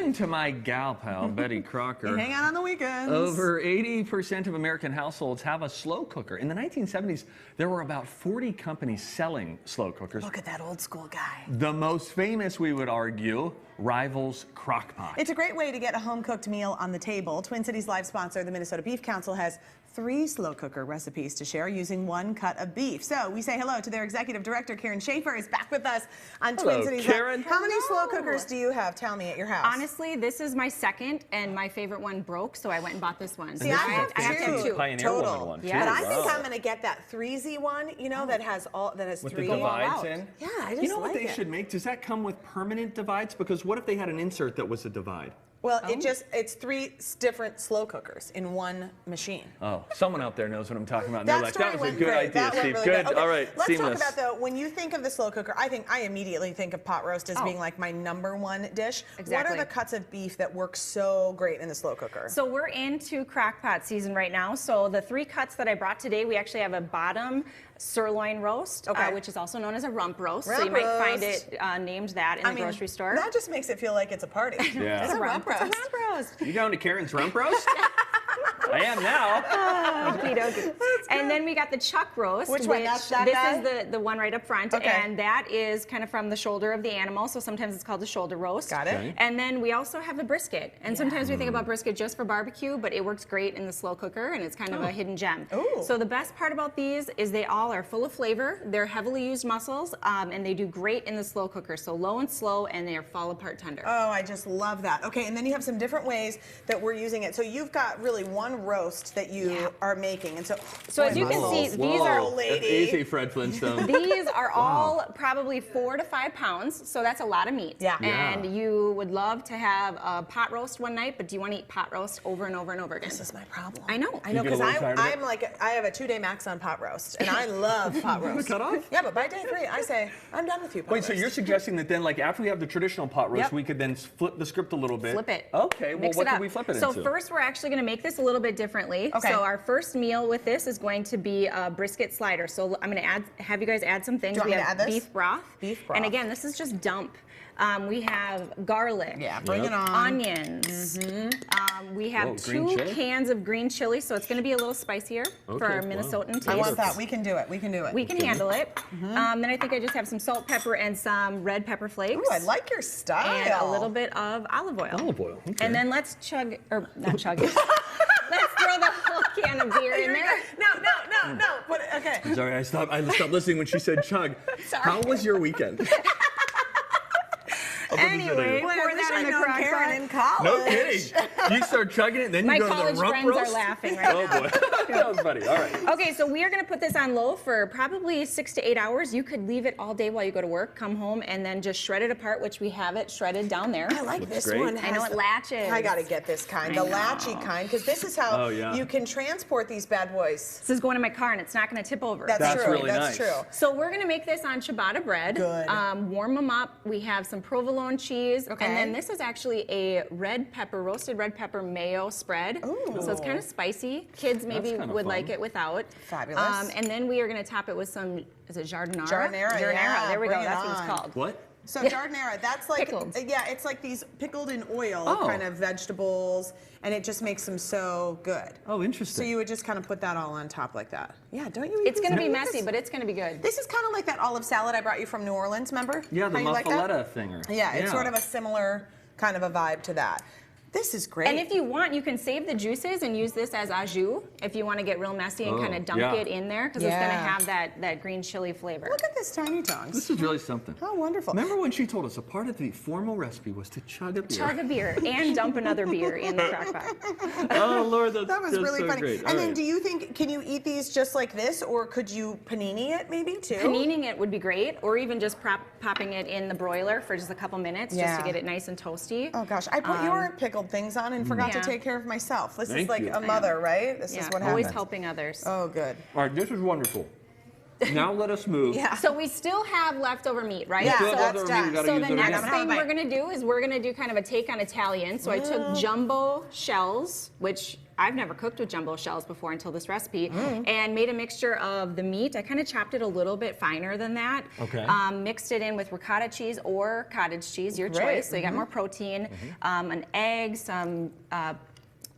According to my gal pal, Betty Crocker, You hang out on the weekends. over 80% of American households have a slow cooker. In the 1970s, there were about 40 companies selling slow cookers. Look at that old school guy. The most famous, we would argue, rivals Crock-Pot. It's a great way to get a home-cooked meal on the table. Twin Cities Live sponsor, the Minnesota Beef Council, has 3 slow cooker recipes to share using 1 cut of beef. So we say hello to their executive director, Karen Schaefer, is back with us on Twin Cities Karen. Live. How many slow cookers do you have? Tell me, at your house. Honestly, this is my second, and my favorite one broke, so I went and bought this one. See, I have two. Pioneer Total. one, too. Yeah. But I think I'm going to get that 3Z one, you know, that has with 3. the divides in? Yeah, I just You know like what they it. should make? Does that come with permanent divides? Because what if they had an insert that was a divide? Well, it's 3 different slow cookers in one machine. Oh, someone out there knows what I'm talking about. And That they're like, story that was a went good great. idea, That went Steve. really Good. Okay, All right, let's seamless. talk about, though, when you think of the slow cooker, I immediately think of pot roast as being like my #1 dish. Exactly. What are the cuts of beef that work so great in the slow cooker? So we're into crock-pot season right now. So the 3 cuts that I brought today, we actually have a bottom sirloin roast, which is also known as a rump roast. So you might find it named that in the grocery store. That just makes it feel like it's a party. Yeah. It's a rump roast. It's a rump roast. You going to Karen's rump roast? I am now. Okey-dokey. And then we got the chuck roast. Which one? That's that this guy? is the one right up front. Okay. And that is kind of from the shoulder of the animal. So sometimes it's called the shoulder roast. Got it. Okay. And then we also have the brisket. And sometimes we think about brisket just for barbecue, but it works great in the slow cooker, and it's kind of a hidden gem. Ooh. So the best part about these is they all are full of flavor. They're heavily used mussels, and they do great in the slow cooker. So low and slow, and they are fall apart tender. Oh, I just love that. Okay, and then you have some different ways that we're using it. So you've got really one roast that you are making. And so as you can see, these are That's easy, Fred Flintstone. These are all probably 4 to 5 pounds, so that's a lot of meat. Yeah. And you would love to have a pot roast one night, but do you want to eat pot roast over and over and over again? This is my problem. I know. I know, You get a because little tired of it? I'm like, I have a 2-day max on pot roast, and I love pot roast. Cut off? Yeah, but by day 3, I say, I'm done with you, pot Wait, roast. so you're suggesting that then, like, after we have the traditional pot roast, Yep. we could then flip the script a little bit? Flip it. Okay, well, Mix what it could up. we flip it So into? first, we're actually going to make this a little bit differently. Okay. So our first meal with this is going to be a brisket slider. So I'm going to have you guys add some things. Do you want We me to have add this? beef broth. Beef broth. And again, this is just dump. We have garlic. Yeah, bring it on. Onions. We have Whoa, green 2 chili? cans of green chili, so it's going to be a little spicier for our wow. Minnesotan taste. I want that. We can do it. We can do it. We can handle it. Then I think I just have some salt, pepper, and some red pepper flakes. Ooh, I like your style. And a little bit of olive oil. Olive oil, okay. And then let's chug, or not chug it. Let's throw the whole can of beer in there. No. But, okay. Sorry, I stopped listening when she said chug. Sorry. How was your weekend? Anyway, Boy, I pour wish that I'd in the known crock Karen pot. in college. No kidding. You start chugging it, then My you go to college the rump friends roast? are laughing right Oh, now. boy. That was funny. All right. Okay, so we are going to put this on low for probably 6 to 8 hours. You could leave it all day while you go to work, come home, and then just shred it apart, which we have it shredded down there. I like this great. one. I know it latches. I got to get this kind, the I know. latchy kind, because this is how Oh, yeah. you can transport these bad boys. This is going in my car, and it's not going to tip over. That's true. really That's nice. true. So we're going to make this on ciabatta bread. Good. Warm them up. We have some provolone cheese. Okay. And then this is actually a roasted red pepper mayo spread. Ooh. So it's kind of spicy. Kids maybe kind of would fun. like it without. Fabulous. And then we are going to top it with some, is it jardinera? Jardinera, yeah, There we go. bring it That's what it's on. called. What? So jardinera, that's like, Pickled. yeah, it's like these pickled in oil Oh. kind of vegetables, and it just makes them so good. Oh, interesting. So you would just kind of put that all on top like that. Yeah, don't you? It's going to be eat messy, this? but it's going to be good. This is kind of like that olive salad I brought you from New Orleans, remember? Yeah, the How you like that? muffaletta thinger. Yeah, it's sort of a similar kind of a vibe to that. This is great. And if you want, you can save the juices and use this as au jus if you want to get real messy and kind of dump yeah. it in there, because it's going to Yeah. have that green chili flavor. Look at this tiny tongs. This is really something. How wonderful. Remember when she told us a part of the formal recipe was to chug a beer? Chug a beer and dump another beer in the crock pot. Oh, Lord, that's That was that's really so funny. great. And All then right. do you think, can you eat these just like this, or could you panini it maybe too? Panining it would be great, or even just popping it in the broiler for just a couple minutes just Yeah. to get it nice and toasty. Oh gosh, I put your pickled things on and forgot to Yeah. take care of myself. This is Thank like you. a mother, right? This Yeah, is what always happens. helping others. Oh, good. All right, this is wonderful. Now let us move. Yeah. So we still have leftover meat, right? Yeah, Still so have that's leftover meat, done. we gotta So use the it next again. thing we're gonna do is we're gonna do kind of a take on Italian. So I took jumbo shells, which I've never cooked with jumbo shells before until this recipe, and made a mixture of the meat. I kind of chopped it a little bit finer than that. Okay. Mixed it in with ricotta cheese or cottage cheese, your Great. choice. So you got more protein, an egg, some.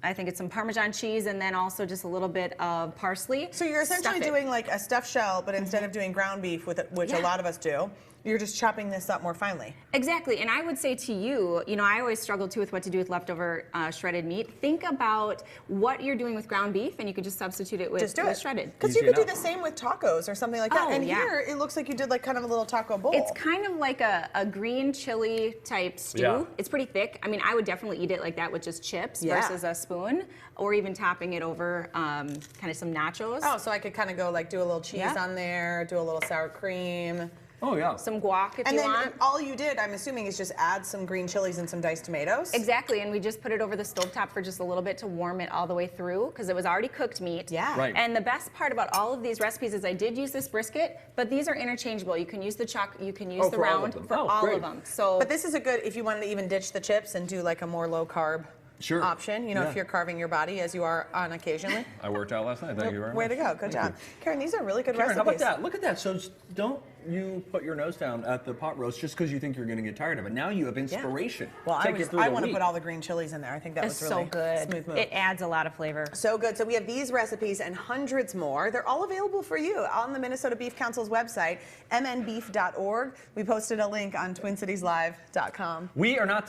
I think it's some Parmesan cheese, and then also just a little bit of parsley. So you're essentially Stuff it. doing like a stuffed shell, but instead of doing ground beef with it, which a Yeah. lot of us do, you're just chopping this up more finely. Exactly, and I would say to you, I always struggle too with what to do with leftover shredded meat. Think about what you're doing with ground beef, and you could just substitute it with, Just do with it. shredded. Because you Easy could do enough. the same with tacos or something like that. Oh, And yeah. here it looks like you did like kind of a little taco bowl. It's kind of like a green chili type stew. Yeah. It's pretty thick. I mean, I would definitely eat it like that with just chips Yeah. versus a spoon, or even topping it over kind of some nachos. Oh, so I could kind of go like do a little cheese Yeah. on there, do a little sour cream. Oh, yeah. Some guac if And you then want. all you did, I'm assuming, is just add some green chilies and some diced tomatoes. Exactly, and we just put it over the stovetop for just a little bit to warm it all the way through because it was already cooked meat. Yeah. Right. And the best part about all of these recipes is I did use this brisket, but these are interchangeable. You can use the chuck, you can use the for all of round them. for Oh, all great. of them. So But this is a good, if you wanted to even ditch the chips and do like a more low carb Sure. option, Yeah. if you're carving your body as you are on occasionally. I worked out last night. Thank you very much. Way to go. Good job. Karen, these are really good Karen, recipes. how about that? Look at that. So don't you put your nose down at the pot roast just because you think you're going to get tired of it. Now you have inspiration. Well, Take it through I the want to week. put all the green chilies in there. I think that it's was really so good. smooth move. It adds a lot of flavor. So good. So we have these recipes and hundreds more. They're all available for you on the Minnesota Beef Council's website, mnbeef.org. We posted a link on twincitieslive.com. We are not